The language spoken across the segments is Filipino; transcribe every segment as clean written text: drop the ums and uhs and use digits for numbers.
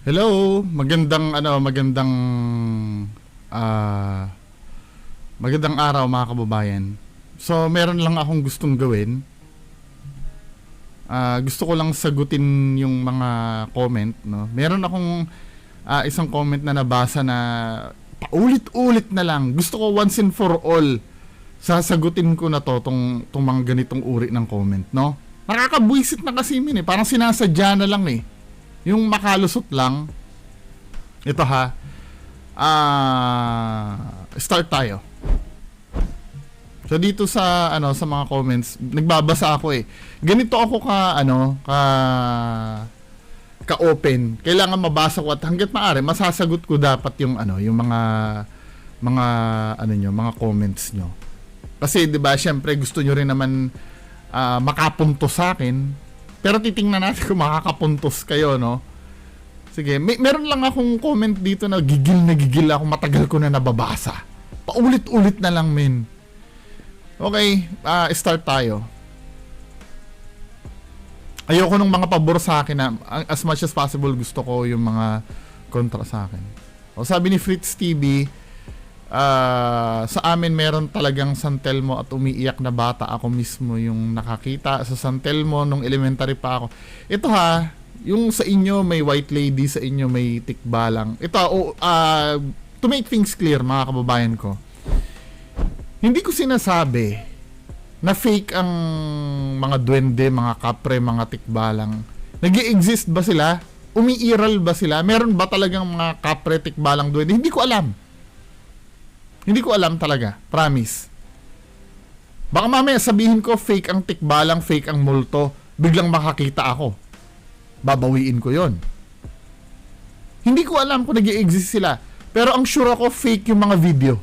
Hello, ah magandang araw mga kababayan. So, meron lang akong gustong gawin. Gusto ko lang sagutin yung mga comment, no. Meron akong isang comment na nabasa na paulit-ulit na lang. Gusto ko once and for all sasagutin ko na tong mga ganitong uri ng comment, no. Nakakabwisit na kasi min eh. Parang sinasadya na lang eh. Yung makalusot lang. Ito ha. Start tayo. So dito sa sa mga comments, nagbabasa ako eh. Ganito ako ka open. Kailangan mabasa ko at hangga't maaari masasagot ko dapat yung yung mga comments nyo. Kasi 'di ba, syempre gusto nyo rin naman makapuntos sa akin. Pero titingnan natin kung makakapuntos kayo, no? Sige, meron lang akong comment dito na gigil ako, matagal ko na nababasa. Paulit-ulit na lang, men. Okay, start tayo. Ayoko nung mga pabor sa akin na as much as possible gusto ko yung mga kontra sa akin. O sabi ni Fritz TV, sa amin meron talagang San Telmo at umiiyak na bata. Ako mismo yung nakakita sa San Telmo nung elementary pa ako. Ito ha, yung sa inyo may white lady, sa inyo may tikbalang. Ito, to make things clear mga kababayan ko, hindi ko sinasabi na fake ang mga duwende, mga kapre, mga tikbalang. Nag-i-exist ba sila? Umiiral ba sila? Meron ba talagang mga kapre, tikbalang, duwende? Hindi ko alam. Hindi ko alam talaga, promise. Baka mamaya sabihin ko fake ang tikbalang, fake ang multo, biglang makakita ako. Babawiin ko yon. Hindi ko alam kung nag-i-exist sila. Pero ang sure ako, fake yung mga video.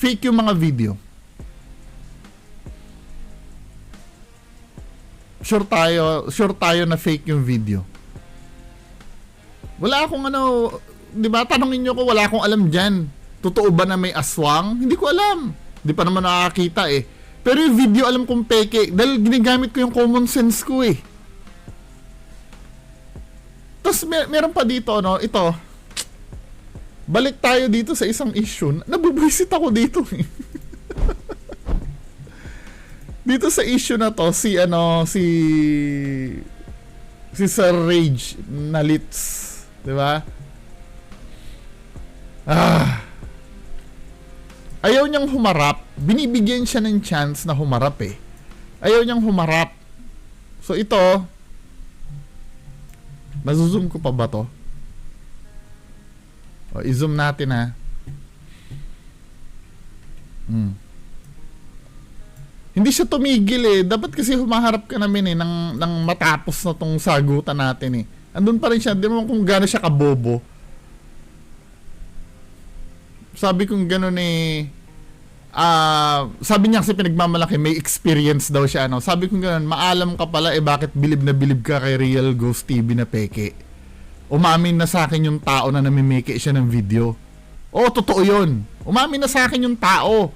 Fake yung mga video. Sure tayo na fake yung video. Wala akong di ba, tanongin nyo ko, wala akong alam dyan. Totoo ba na may aswang? Hindi ko alam. Di pa naman nakakita eh. Pero yung video alam kong peke dahil ginagamit ko yung common sense ko eh. Tapos meron pa dito, ito. Balik tayo dito sa isang issue. Nabubwisit ako dito eh. Dito sa issue na to, si Sir Rage Nalitz, di ba? Ayaw niyang humarap. Binibigyan siya ng chance na humarap eh. Ayaw niyang humarap. So ito, mazoom ko pa ba to? O, i-zoom natin ha. Hindi siya tumigil eh. Dapat kasi humaharap ka namin eh nang matapos na tong sagutan natin eh. Andun pa rin siya. Di mo kung gaano siya kabobo. Sabi kong gano'n eh, sabi niya kasi pinagmamalaki, may experience daw siya, Sabi kong gano'n, maalam ka pala, bakit bilib na bilib ka kay Real Ghost TV na peke? Umamin na sa akin yung tao na namimeke siya ng video. Oo, totoo yun. Umamin na sa akin yung tao.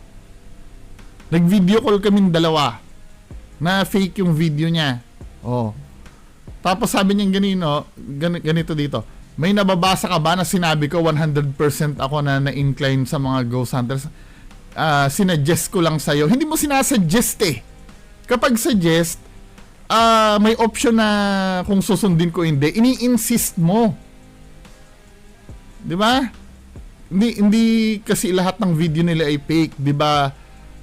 Nag-video call kaming dalawa na fake yung video niya. Oo. Tapos sabi niya ganito dito. May nababasa ka ba na sinabi ko 100% ako na-incline sa mga ghost hunters? Sinuggest ko lang sa'yo. Hindi mo sinasuggest eh. Kapag suggest, may option na kung susundin ko hindi. Ini-insist mo. Di ba? Hindi kasi lahat ng video nila ay fake. Di ba?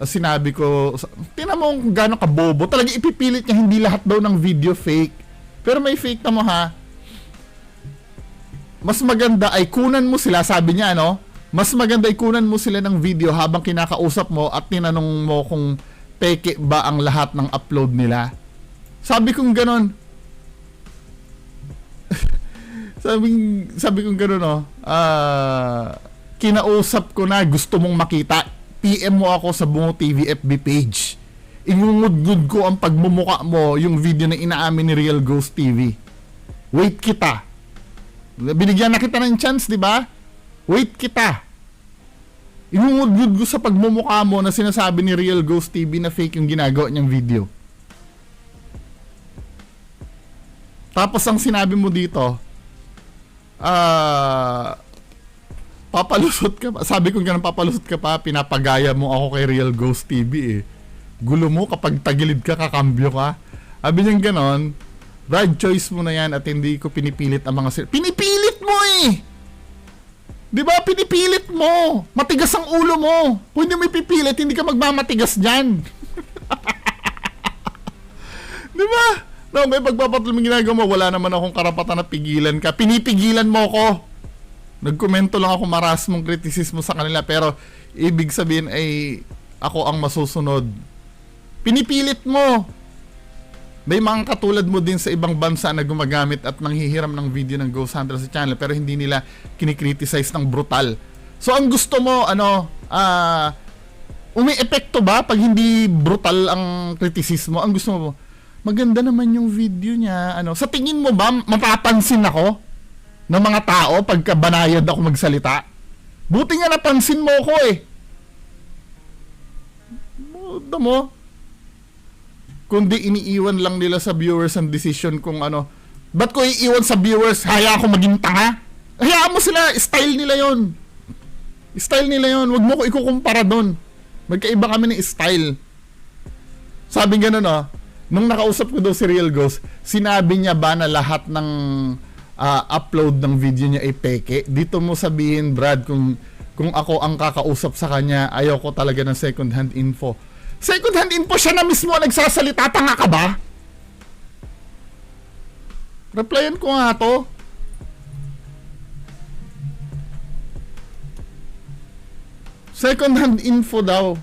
Sinabi ko, tingnan mo kung gaano kabobo. Talaga ipipilit niya hindi lahat daw ng video fake. Pero may fake na mo ha. Mas maganda ay kunan mo sila, sabi niya mas maganda ay kunan mo sila ng video habang kinakausap mo at tinanong mo kung peke ba ang lahat ng upload nila. Sabi kong ganon. sabi kong ganon kinausap ko na, gusto mong makita, PM mo ako sa Bungo TV FB page. Ingungudgud ko ang pagmumuka mo yung video na inaamin ni Real Ghost TV. Wait kita. Binigyan na kita ng chance, di ba? Wait kita. Ingungudgud ko sa pagmumukha mo na sinasabi ni Real Ghost TV na fake yung ginagawa niyang video. Tapos ang sinabi mo dito, papalusot ka pa. Sabi ko ganun, papalusot ka pa, pinapagaya mo ako kay Real Ghost TV eh. Gulo mo kapag tagilid ka, kakambyo ka. Sabi niya ganon, Brad, choice mo na yan at hindi ko pinipilit ang mga pinipilit mo eh! Di ba? Pinipilit mo! Matigas ang ulo mo! Kung hindi mo ipipilit, hindi ka magmamatigas dyan! Di ba? No, may pagpapatuloy mong ginagawa mo, wala naman akong karapatan na pigilan ka. Pinipigilan mo ko! Nagkomento lang ako, maras mong kritisismo sa kanila, pero ibig sabihin ay ako ang masusunod. Pinipilit mo! May mga katulad mo din sa ibang bansa na gumagamit at nanghihiram ng video ng Ghost Hunter sa channel pero hindi nila kinikriticize ng brutal. So ang gusto mo, umi-epekto ba pag hindi brutal ang kritisismo? Ang gusto mo, maganda naman yung video niya. Sa tingin mo ba, mapapansin ako ng mga tao pagka banayad ako magsalita? Buti nga napansin mo ko eh. Buta mo. Kundi iniiwan lang nila sa viewers ang decision kung ba't ko iiwan sa viewers? Haya ako maging tanga? Hayaan mo sila, style nila yon. Style nila yon. Huwag mo ko ikukumpara doon. Magkaiba kami ng style. Sabi gano'n nung nakausap ko daw si Real Ghost, sinabi niya ba na lahat ng upload ng video niya ay peke? Dito mo sabihin, Brad, kung ako ang kakausap sa kanya, ayoko talaga ng second hand info. Second hand info, siya na mismo nagsasalita. Tanga ka ba? Replyan ko nga to. Second hand info daw.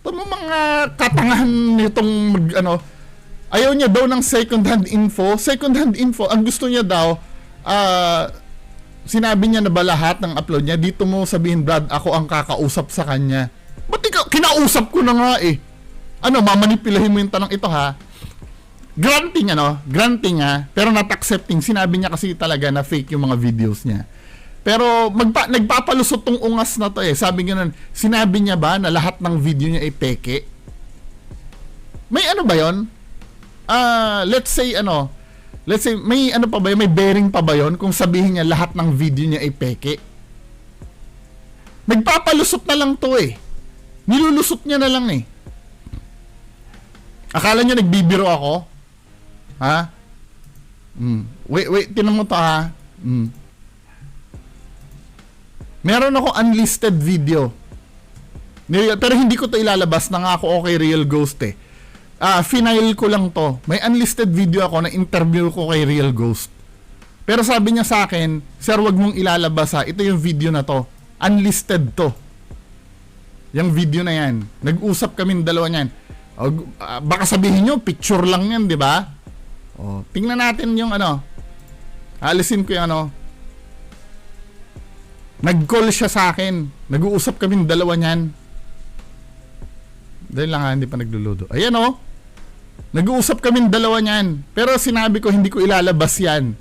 Ito mo mga katangahan nitong ayaw niya daw ng second hand info. Second hand info, ang gusto niya daw, sinabi niya na ba lahat ng upload niya? Dito mo sabihin, Brad, ako ang kakausap sa kanya. Ba't ikaw? Kinausap ko na nga eh. Mamanipulahin mo yung tanong ito ha. Granting granting pero not accepting. Sinabi niya kasi talaga na fake yung mga videos niya. Pero nagpapalusot tong ungas na to eh. Sabi nga sinabi niya ba na lahat ng video niya ay peke? May ba yon? Let's say may pa ba yun? May bearing pa ba yun kung sabihin niya lahat ng video niya ay peke? Nagpapalusot na lang to eh. Nilulusot niya na lang eh. Akala niya nagbibiro ako? Ha? Wait, tinan mo to ha. Meron ako unlisted video. Pero hindi ko to ilalabas na nga ako okay Real Ghost eh. Final ko lang to. May unlisted video ako na interview ko kay Real Ghost. Pero sabi niya sa akin, sir, wag mong ilalabas ha. Ito yung video na to. Unlisted to. Yung video na yan. Nag-usap kami dalawa niyan. Baka sabihin nyo, picture lang yan, di ba? Tingnan natin yung alisin ko yung nag-call siya sa akin. Nag-uusap kami dalawa niyan. Dahil lang hindi pa nagluludo. Ayan nag-uusap kami dalawa niyan. Pero sinabi ko hindi ko ilalabas yan.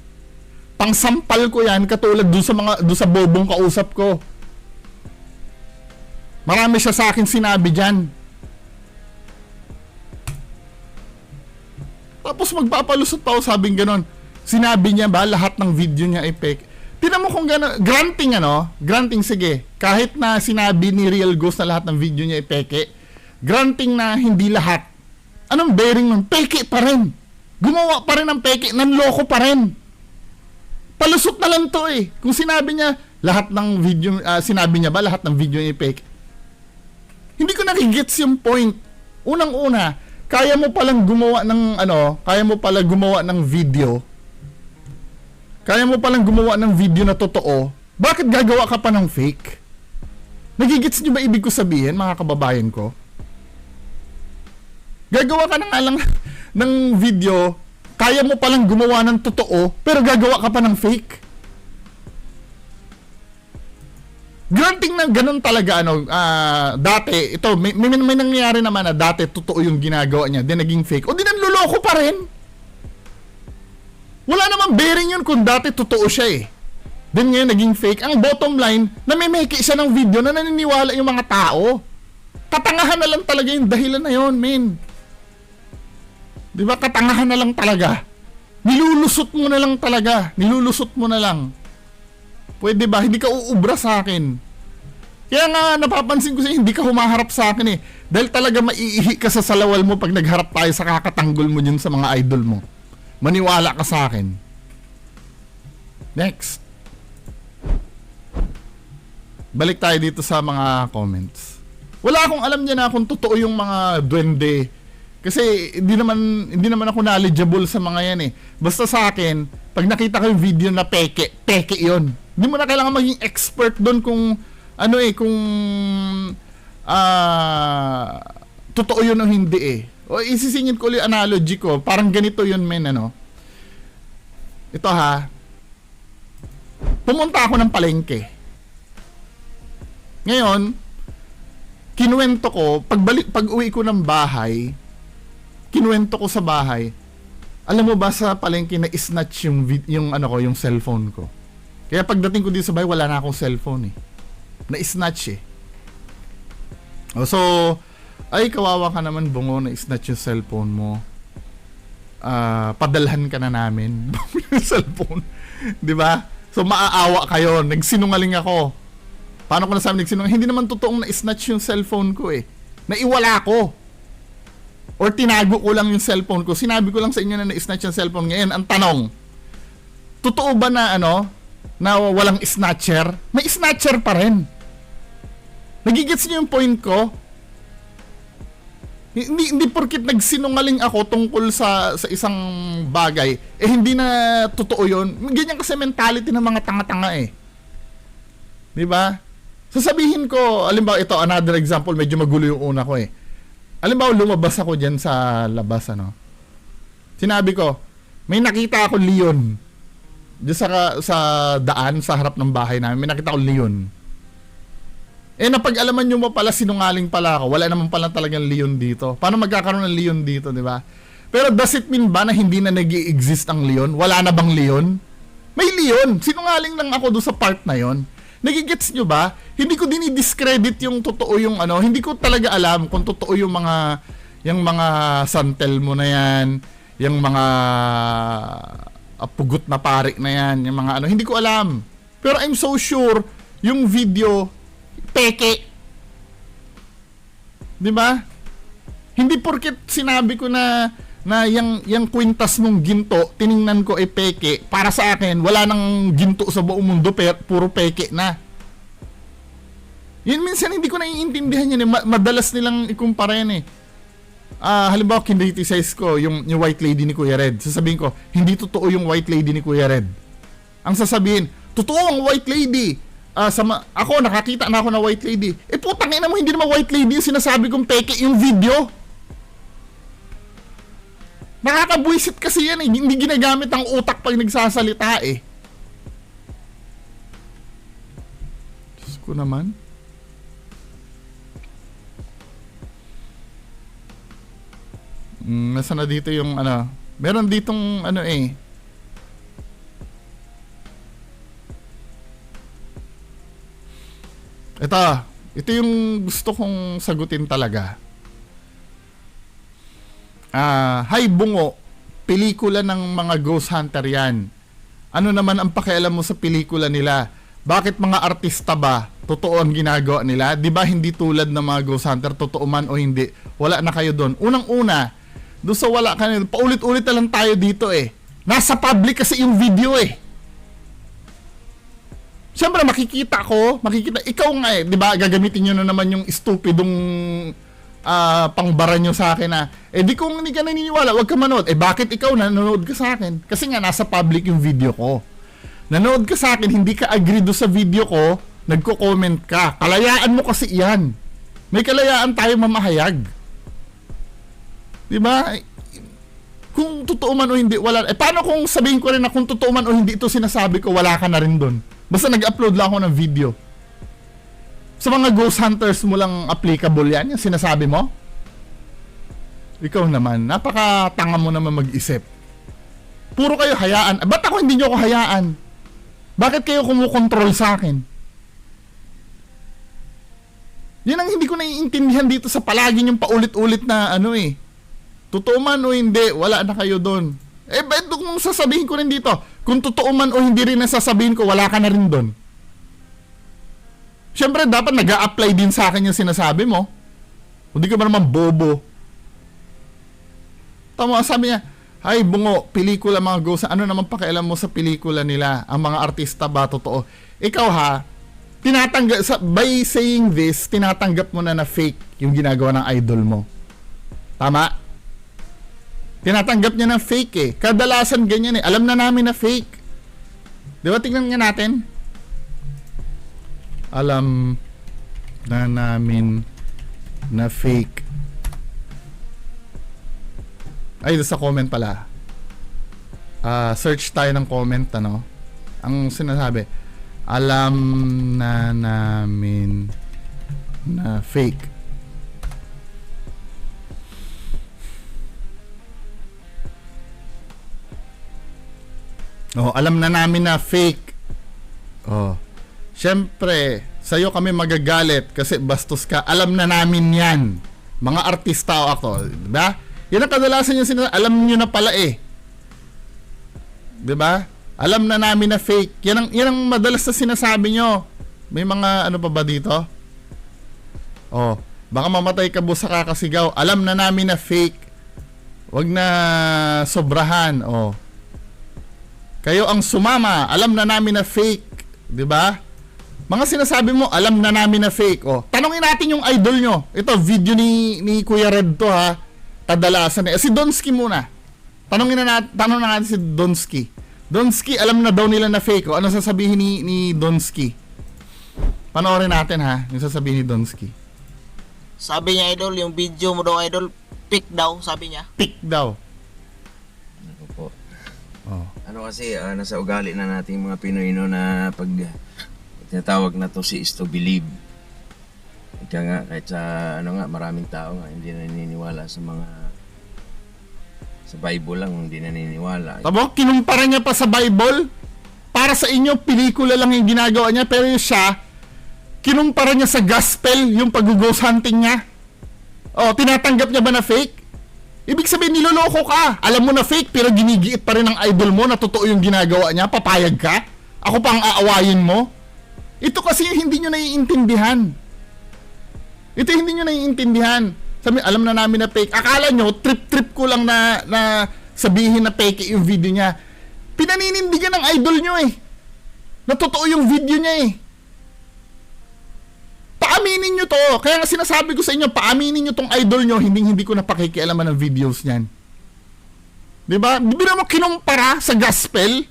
Pangsampal ko yan katulad doon sa bobong kausap ko. Marami siya sa akin sinabi diyan. Tapos magpapalusot pa ako sabing ganon. Sinabi niya ba lahat ng video niya ay fake? Tingnan mo kung gano'n. Granting granting sige. Kahit na sinabi ni Real Ghost na lahat ng video niya ay peke. Granting na hindi lahat. Anong bearing nun? Peke pa rin. Gumawa pa rin ng peke. Nanloko pa rin. Palusot na lang to eh. Kung sinabi niya lahat ng video, sinabi niya ba lahat ng video niya ay peke? Hindi ko nakigets yung point. Unang-una, kaya mo palang gumawa ng video. Kaya mo palang gumawa ng video na totoo. Bakit gagawa ka pa ng fake? Nagigets niyo ba ibig ko sabihin, mga kababayan ko? Gagawa ka na nga lang ng video, kaya mo palang gumawa ng totoo, pero gagawa ka pa ng fake? Granting na ganun talaga, dati, ito, may nangyayari naman na dati totoo yung ginagawa niya, then naging fake, o di nanluloko pa rin. Wala namang bearing yun kung dati totoo siya eh. Then ngayon naging fake. Ang bottom line, namimeke siya ng video na naniniwala yung mga tao. Katangahan na lang talaga yung dahilan na yun, men. Di ba? Katangahan na lang talaga. Nilulusot mo na lang talaga. Nilulusot mo na lang. Pwede ba? Hindi ka uubra sa akin. Kaya nga napapansin ko sa'yo, hindi ka humaharap sa akin eh. Dahil talaga maiihi ka sa salawal mo pag nagharap tayo sa kakatanggol mo dyan sa mga idol mo. Maniwala ka sa akin. Next. Balik tayo dito sa mga comments. Wala akong alam niya na kung totoo yung mga duwende. Kasi hindi naman ako knowledgeable sa mga yan eh. Basta sa akin, pag nakita ko yung video na peke yun. Hindi mo na kailangan maging expert doon kung ano eh, kung totoo yun o hindi eh. O isisingit ko ulit analogy ko, parang ganito yun men, ano. Ito ha. Pumunta ako ng palengke. Ngayon, kinuwento ko, pag uwi ko ng bahay, kinuwento ko sa bahay, alam mo ba sa palengke na snatch yung cellphone ko. Kaya pagdating ko dito sa bahay, wala na akong cellphone eh. Na-snatch eh. So, ay kawawa ka naman bungo na snatch yung cellphone mo. Padalhan ka na namin yung cellphone. 'Di ba? So maaawa kayo, nagsinungaling ako. Paano ko nasabi nagsinungaling? Hindi naman totoong na-snatch yung cellphone ko eh. Naiwala ko. Or tinago ko lang yung cellphone ko. Sinabi ko lang sa inyo na na-snatch yung cellphone. Ngayon, ang tanong, totoo ba na na walang snatcher? May snatcher pa rin. Nagigets niyo yung point ko? Hindi porkit nagsinungaling ako tungkol sa isang bagay, eh hindi na totoo yun. Ganyan kasi mentality ng mga tanga-tanga eh. Diba? Sasabihin ko, alimbawa ito, another example, medyo magulo yung una ko eh. Alimbawa, lumabas ako dyan sa labas, Sinabi ko, may nakita ako leon. Diyan sa daan, sa harap ng bahay namin, may nakita ako leon. Eh, napag-alaman nyo mo pala, sinungaling pala ako. Wala naman pala talagang leon dito. Paano magkakaroon ng leon dito, di ba? Pero does it mean ba na hindi na nag-i-exist ang leon? Wala na bang leon? May leon. Sinungaling lang ako doon sa part na yon. Nagigets nyo ba? Hindi ko din i-discredit yung totoo yung hindi ko talaga alam kung totoo yung mga santel mo na yan, yung mga pugot na pari na yan, yung mga hindi ko alam. Pero I'm so sure yung video peke. 'Di ba? Hindi porket sinabi ko na yung kwintas mong ginto, tiningnan ko peke, para sa akin wala nang ginto sa buong mundo, puro peke na. Yun minsan hindi ko naiintindihan yan eh. Madalas nilang ikumpara yan eh. Halimbawa kinriticize ko yung white lady ni Kuya Red. Sasabihin ko, hindi totoo yung white lady ni Kuya Red. Ang sasabihin, totoo ang white lady. Ako nakakita na ako na white lady. Putang ina mo, hindi naman white lady yung sinasabi kong peke yung video. Nakakabwisit kasi yan eh. Hindi ginagamit ang utak pag nagsasalita eh. Diyos ko naman. Nasa na dito yung meron ditong Ito yung gusto kong sagutin talaga. Hi Bungo, pelikula ng mga ghost hunter yan. Ano naman ang pakialam mo sa pelikula nila? Bakit mga artista ba? Totoo ang ginagawa nila? Di ba hindi tulad ng mga ghost hunter, totoo man o hindi? Wala na kayo doon. Unang-una, doon sa wala ka na, paulit-ulit na lang tayo dito eh. Nasa public kasi yung video eh. Siyempre makikita, ikaw nga eh, di ba, gagamitin nyo na naman yung stupidong pangbara nyo sa akin na, di kung hindi ka naniniwala, wag ka manood. Bakit ikaw nanonood ka sa akin? Kasi nga nasa public yung video ko. Nanood ka sa akin, hindi ka agree do sa video ko, nagko-comment ka. Kalayaan mo kasi yan. May kalayaan tayo mamahayag. Di ba? Kung totoo man o hindi, wala. Paano kung sabihin ko rin na kung totoo man o hindi ito sinasabi ko, wala ka na rin doon? Basta nag-upload lang ako ng video. Sa mga ghost hunters mo lang applicable yan, yung sinasabi mo? Ikaw naman, napakatanga mo naman mag-isip. Puro kayo hayaan. Ba't ako hindi nyo ako hayaan? Bakit kayo kumukontrol sa akin? Yan ang hindi ko naiintindihan dito sa palagi yung paulit-ulit na ano eh. Totoo man o hindi, wala na kayo doon. Eh, ba't kung sasabihin ko rin dito, kung totoo man o hindi rin nasasabihin ko, wala ka na rin doon. Siyempre, dapat nag-a-apply din sa akin yung sinasabi mo. Hindi ka ba naman bobo? Tama, sabi niya, ay, bungo, pelikula mga ghost. Ano naman pakialam mo sa pelikula nila? Ang mga artista ba totoo? Ikaw ha, by saying this, tinatanggap mo na fake yung ginagawa ng idol mo. Tama? Tinatanggap niya na fake eh. Kadalasan ganyan eh. Alam na namin na fake. Di ba? Tingnan nga natin. Alam na namin na fake. Ay, sa comment pala. Search tayo ng comment, ano? Ang sinasabi, alam na namin na fake. Oh, alam na namin na fake. Oh. Siyempre, sa'yo kami magagalit kasi bastos ka. Alam na namin yan. Mga artista o ako. Diba? Yan ang kadalasan yung sinasabi. Alam nyo na pala eh. Diba? Alam na namin na fake. Yan ang madalas na sinasabi nyo. May mga ano pa ba dito? Oh, baka mamatay ka busa kakasigaw. Alam na namin na fake. Wag na sobrahan. Oh. Kayo ang sumama. Alam na namin na fake. Diba? Mga sinasabi mo, alam na namin na fake. Oh. Tanungin natin yung idol nyo. Ito, video ni Kuya Red to ha. Kadalasan eh. Si Donsky muna. Tanong na natin si Donsky. Donsky, alam na daw nila na fake. O, ano sasabihin ni Donsky? Panoorin natin ha, yung sasabihin ni Donsky. Sabi niya, idol, yung video mo daw, idol, pick daw, sabi niya. Pick daw. Ano po? Oh. Ano kasi, nasa ugali na nating mga Pinoy no, na pag tinatawag na to si is to believe. Ika nga, kahit sa maraming tao nga, hindi naniniwala sa Bible lang, hindi naniniwala. Tabo, kinumpara niya pa sa Bible. Para sa inyo, pelikula lang yung ginagawa niya, pero siya, kinumpara niya sa gospel, yung pag-ghost hunting niya. Oh, tinatanggap niya ba na fake? Ibig sabihin, niloloko ka. Alam mo na fake, pero ginigiit pa rin ng idol mo na totoo yung ginagawa niya. Papayag ka? Ako pa ang aawayin mo? Ito kasi yung hindi nyo naiintindihan. Ito yung hindi nyo naiintindihan. Sabi, alam na namin na fake. Akala nyo, trip-trip ko lang na sabihin na fake yung video niya. Pinaninindigan ng idol nyo eh. Na totoo yung video niya eh. Paaminin nyo to. Kaya nga sinasabi ko sa inyo, paaminin nyo tong idol nyo, hindi ko na pakikialaman ng videos niyan. Diba? Di ba mo kinumpara sa gospel?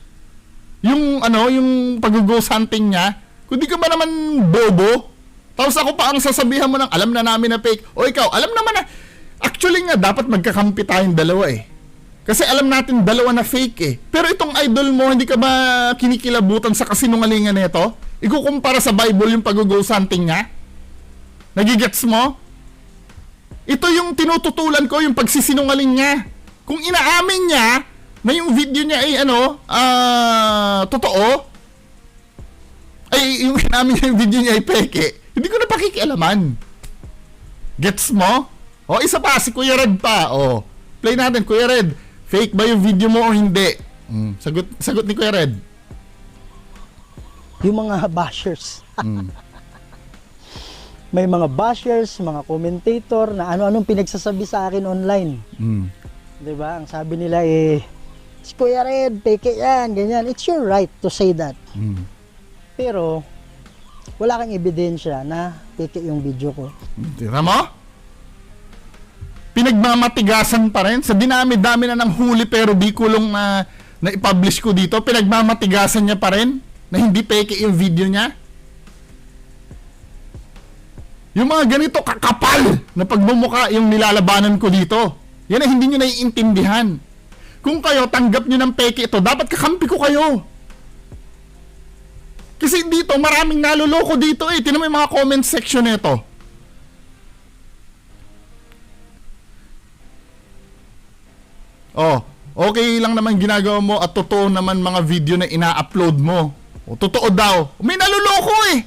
Yung pag-ghost hunting niya? Kung di ka ba naman bobo? Tapos ako pa ang sasabihan mo ng alam na namin na fake. O ikaw, alam naman na. Actually nga, dapat magkakampi tayong dalawa eh. Kasi alam natin dalawa na fake eh. Pero itong idol mo, hindi ka ba kinikilabutan sa kasinungalingan nito? Ikukumpara sa Bible yung pag-ghost hunting niya? Nagigets mo? Ito yung tinututulan ko, yung pagsisinungaling niya. Kung inaamin niya na yung video niya ay totoo, ay yung inaamin niya yung video niya ay peke, hindi ko na pakikialaman. Gets mo? O, isa pa, si Kuya Red pa. O, play natin, Kuya Red. Fake ba yung video mo o hindi? Sagot ni Kuya Red. Yung mga bashers. May mga bashers, mga commentator na ano-anong pinagsasabi sa akin online. Diba? Ang sabi nila si Kuya Red, peke yan, ganyan. It's your right to say that. Pero, wala kang ebidensya na peke yung video ko. Tira mo? Pinagmamatigasan pa rin. Sa dinami-dami na ng huli pero di kulong na i-publish ko dito, pinagmamatigasan niya pa rin na hindi peke yung video niya. Yung mga ganito kakapal na pagmumukha yung nilalabanan ko dito. Yan ay hindi nyo naiintindihan. Kung kayo tanggap nyo ng peke ito, dapat kakampi ko kayo. Kasi dito, maraming naluloko dito eh. Tingnan mo yung mga comment section nito. Oh, okay lang naman ginagawa mo at totoo naman mga video na ina-upload mo. O, totoo daw. May naluloko eh.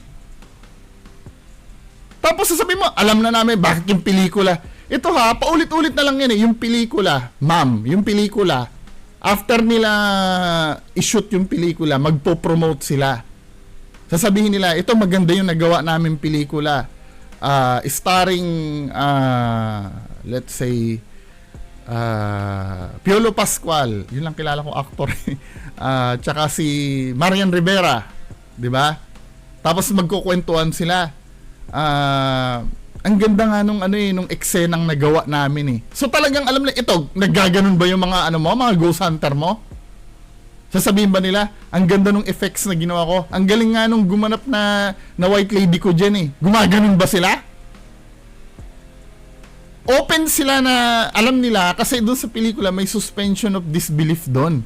Tapos sasabihin mo, alam na namin bakit yung pelikula. Ito ha, paulit-ulit na lang yan eh. Yung pelikula, ma'am, yung pelikula, after nila i-shoot yung pelikula, magpo-promote sila. Sasabihin nila, ito maganda yung nagawa namin pelikula. Starring, let's say, Piolo Pascual. Yun lang kilala kong actor. Tsaka si Marian Rivera. Diba? Tapos magkukwentuhan sila. Ang ganda nga nung nung eksenang nagawa namin eh. So talagang alam na ito, naggaganon ba yung mga mga ghost hunter mo? Sasabihin ba nila, ang ganda nung effects na ginawa ko. Ang galing nga nung gumanap na white lady ko dyan eh. Gumaganon ba sila? Open sila na alam nila kasi doon sa pelikula may suspension of disbelief doon.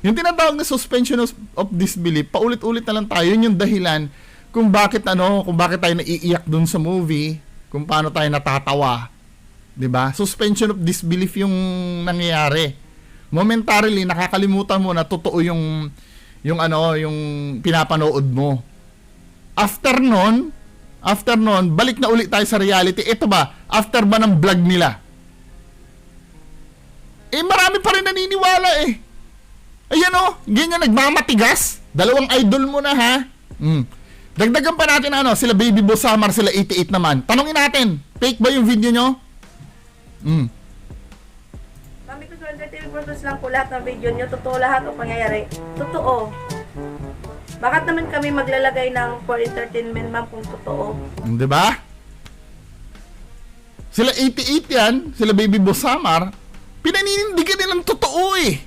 Yung tinatawag na suspension of disbelief, paulit-ulit na lang tayo. Yun yung dahilan kung bakit tayo naiiyak doon sa movie, kung paano tayo natatawa. 'Di ba? Suspension of disbelief yung nangyayari. Momentarily nakakalimutan mo na totoo yung pinapanood mo. After nun, balik na ulit tayo sa reality. Ito ba, after ba ng vlog nila? Marami pa rin naniniwala eh. Ayan ganyan nagmamatigas. Dalawang idol mo na ha. Dagdagan pa natin sila Baby Boss Samar, sila 88 naman. Tanungin natin, fake ba yung video nyo? Mami ko sa entertainment purpose lang po lahat ng video nyo. Totoo lahat o pangyayari. Totoo. Bakit naman kami maglalagay ng for entertainment, ma'am, kung totoo? Di ba? Sila 88 yan, sila Baby Boss Samar, pinaninindigan nilang totoo eh.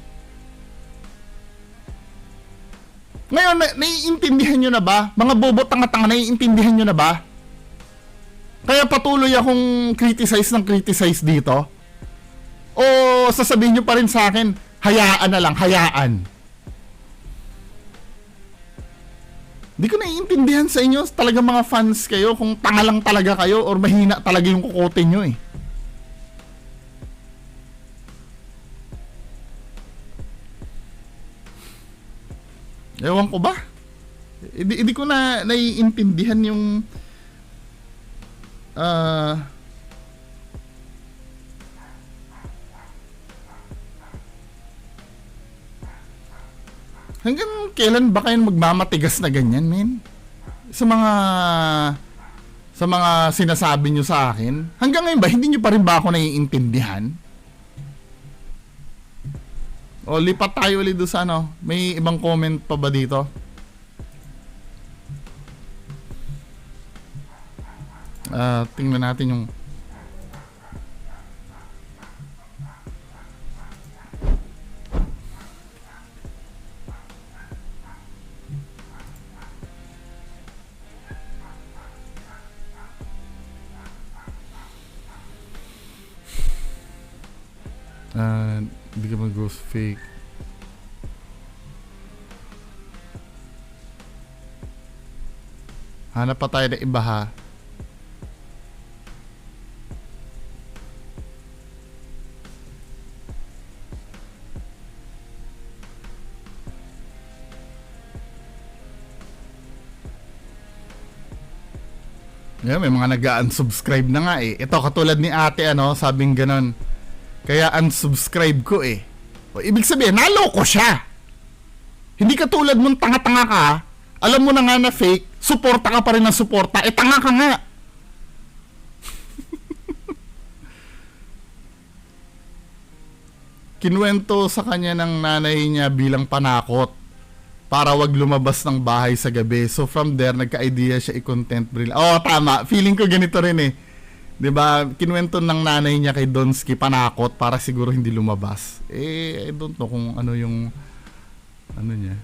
Ngayon, naiintindihan nyo na ba? Mga bobo tanga-tanga, naiintindihan nyo na ba? Kaya patuloy akong criticize dito? O sasabihin nyo pa rin sa akin, hayaan na lang, hayaan. Di ko naiintindihan sa inyo, talaga mga fans kayo, kung tanga lang talaga kayo or mahina talaga yung kukote nyo eh. Ewan ko ba? Hindi ko na naiintindihan yung hanggang kailan ba kayo magmamatigas na ganyan, men? Sa mga sinasabi nyo sa akin, hanggang ngayon ba hindi nyo pa rin ba ako naiintindihan? O lipat tayo ulit doon sa may ibang comment pa ba dito? Tingnan natin yung hindi ka mag-ghost fake. Hanap pa tayo na iba ha. Yeah, may mga nag-unsubscribe na nga eh. Ito katulad ni ate sabing ganon. Kaya unsubscribe ko eh. O, ibig sabihin, naloko siya. Hindi katulad mong tanga-tanga ka, alam mo na nga na fake, suporta ka pa rin ng suporta, tanga ka nga. Kinuwento sa kanya ng nanay niya bilang panakot para wag lumabas ng bahay sa gabi. So from there, nagka-idea siya i-content reel. Tama. Feeling ko ganito rin eh. 'Di ba? Kinuwento ng nanay niya kay Donsky panakot para siguro hindi lumabas. I don't know kung ano yung niya.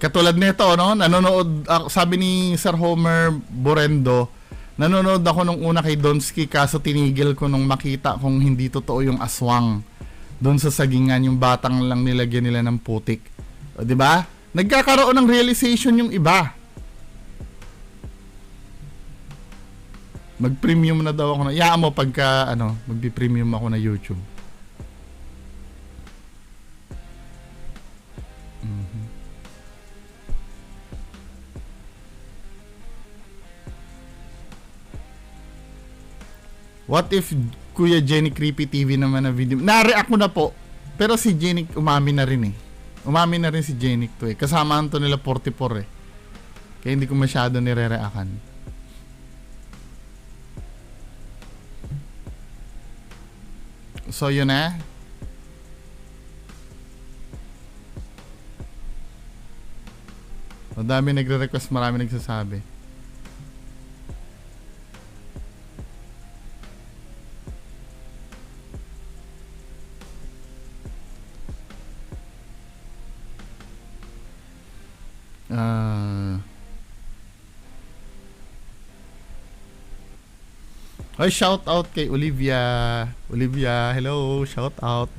Katulad nito, nanonood ako, sabi ni Sir Homer Borendo, nanonood ako nung una kay Donsky kaso tinigil ko nung makita kung hindi totoo yung aswang. Doon sa sagingan yung batang lang nilagyan nila ng putik. 'Di ba? Nagkakaroon ng realization yung iba. Mag-premium na daw ako Yaan mo pagka magpi-premium ako na YouTube. What if Kuya Jenny Creepy TV naman na video? Na-react ko na po. Pero si Jenny umami na rin eh. Umami na rin si Jenny to eh. Kasamaan to nila 44 eh. Kaya hindi ko masyado nire-reactan. So yun na. Madami nagre-request, marami nagsasabi. Ay, shout out kay Olivia. Olivia, hello, shout out.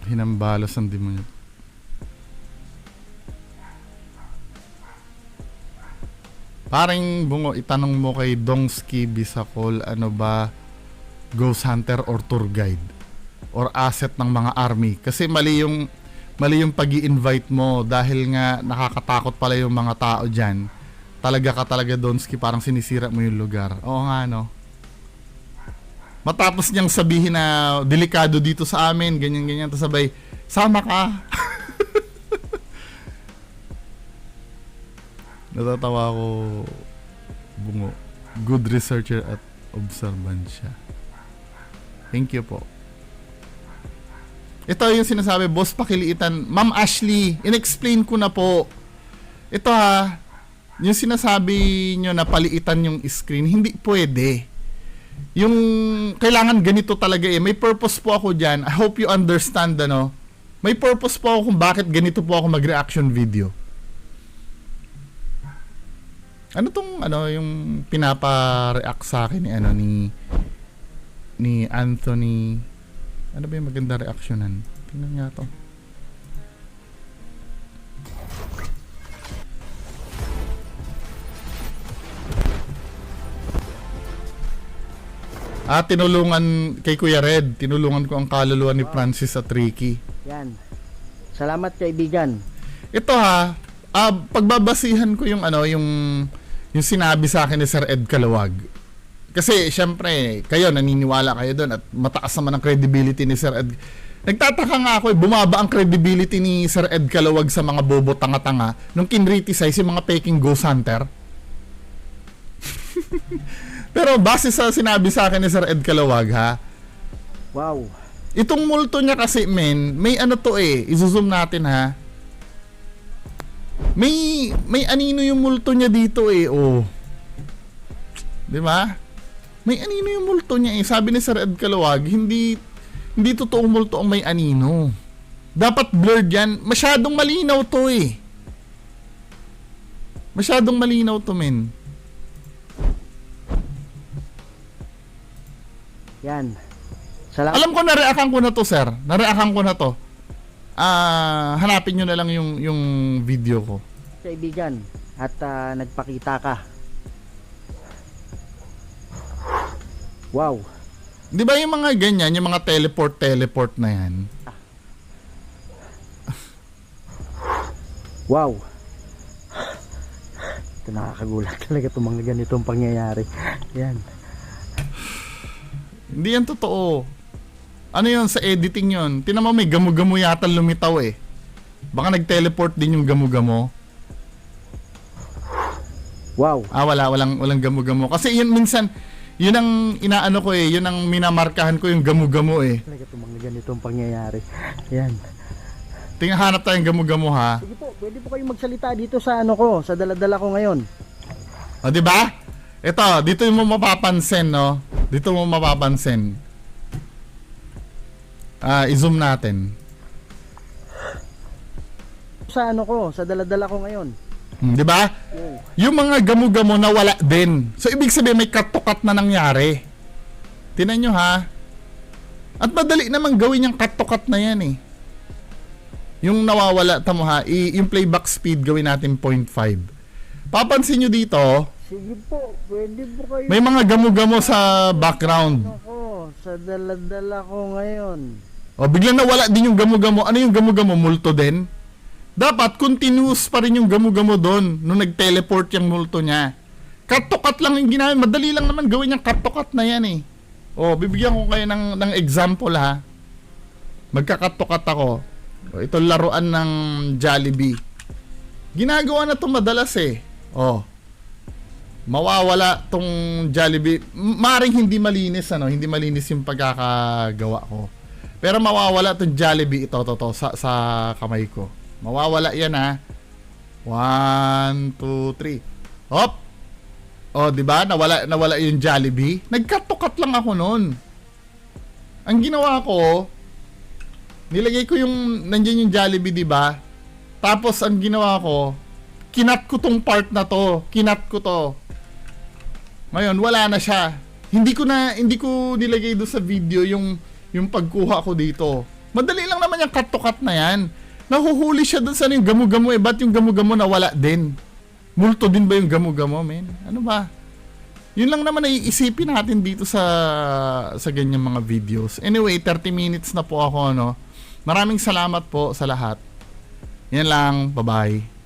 Hinambalos ang demonyo. Paring bungo, itanong mo kay Dongski Bisakol, ano ba, ghost hunter or tour guide? Or asset ng mga army? Kasi mali yung pag-i-invite mo dahil nga nakakatakot pala yung mga tao dyan. Talaga Donsky, parang sinisira mo yung lugar. Oo nga, no? Matapos niyang sabihin na delikado dito sa amin, ganyan, tapos sabay, sama ka. Natatawa ako, bungo. Good researcher at observant siya. Thank you po. Ito yung sinasabi, boss pakiliitan. Ma'am Ashley, in-explain ko na po. Ito ha, yung sinasabi nyo na paliitan yung screen, hindi pwede. Yung kailangan ganito talaga eh. May purpose po ako dyan. I hope you understand, ano. May purpose po ako kung bakit ganito po ako mag-reaction video. Ano tong yung pinapa-react sa akin ni Anthony. Ano ba yung maganda reaksyonan? Tingnan nga to. Tinulungan kay Kuya Red. Tinulungan ko ang kaluluwa ni Francis at Ricky. Yan. Salamat kaibigan. Ito ha, pagbabasihan ko yung yung sinabi sa akin ni Sir Ed Calawag. Kasi syempre, kayo naniniwala kayo doon at mataas naman ang credibility ni Sir Ed. Nagtataka nga ako, bumaba ang credibility ni Sir Ed Calawag sa mga bobo tanga-tanga nung kinriticize yung mga peking ghost hunter. Pero base sa sinabi sa akin ni Sir Ed Calawag ha. Wow. Itong multo niya kasi may to eh, i-zoom natin ha. May anino yung multo niya dito eh, oh. 'Di ba? May anino yung multo niya eh. Sabi ni Sir Ed Calawag, hindi totoong multo ang may anino. Dapat blurred yan. Masyadong malinaw to eh. Masyadong malinaw to, men. Yan. Salamat. Alam ko, nareakan ko na to, sir. Nareakan ko na to. Hanapin nyo na lang yung video ko. Kaibigan. At nagpakita ka. Wow. Di ba yung mga ganyan, yung mga teleport na yan? Wow. Ito nakakagulat talaga itong mga ganitong pangyayari. Yan. Hindi yan totoo. Ano yun sa editing yun? Tinan mo, may gamo-gamo yata lumitaw eh. Baka nag-teleport din yung gamo-gamo. Wow. Walang gamo-gamo. Kasi yun minsan, yun ang inaano ko eh, yun ang minamarkahan ko yung gamo-gamo eh. Talaga itong mga ganitong pangyayari. Yan. Tingnan, hanap tayong gamo-gamo ha. Sige po, pwede po kayong magsalita dito sa sa dala-dala ko ngayon. O, di ba? Ito, dito mo mapapansin, no? Dito mo mapapansin. I-zoom natin. Sa sa dala-dala ko ngayon. Di ba? Yung mga gamo-gamo na wala din. So, ibig sabihin may cut-to-cut na nangyari. Tingnan nyo ha. At madali namang gawin yung cut-to-cut na yan eh. Yung nawawala, tamo ha, yung playback speed gawin natin 0.5. Papansin nyo dito, Sige po, pwede po kayo. may mga gamo-gamo sa background. Sa dala-dala ko ngayon. O, biglang nawala din yung gamo-gamo. Ano yung gamo-gamo? Multo din? Dapat continuous pa rin yung gamo-gamo doon nung nag-teleport yung multo niya. Cut to cut lang yung ginamit. Madali lang naman gawin yung cut to cut na yan eh. Oh, bibigyan ko kayo ng example ha. Magka-cut to cut ako. Oh, ito laruan ng Jollibee. Ginagawa na to madalas eh. Oh. Mawawala tong Jollibee. Maring hindi malinis ano, hindi malinis yung pagkakagawa ko. Pero mawawala tong Jollibee ito sa kamay ko. Mawawala yan ha. 1 2 3. Hop. Oh, 'di ba? Nawala yung Jollibee. Nag-cut to cut lang ako noon. Ang ginawa ko, nilagay ko yung nandiyan yung Jollibee, 'di ba? Tapos ang ginawa ko, kinat ko tong part na to. Kinat ko to. Ngayon, wala na siya. Hindi ko nilagay doon sa video yung pagkuha ko dito. Madali lang naman yung cut to cut na yan. Nahuhuli siya doon sa yung gamo-gamo eh. Ba't yung gamo-gamo nawala din? Multo din ba yung gamo-gamo, men? Ano ba? Yun lang naman naiisipin natin dito sa ganyang mga videos. Anyway, 30 minutes na po ako, no? Maraming salamat po sa lahat. Yan lang. Bye-bye.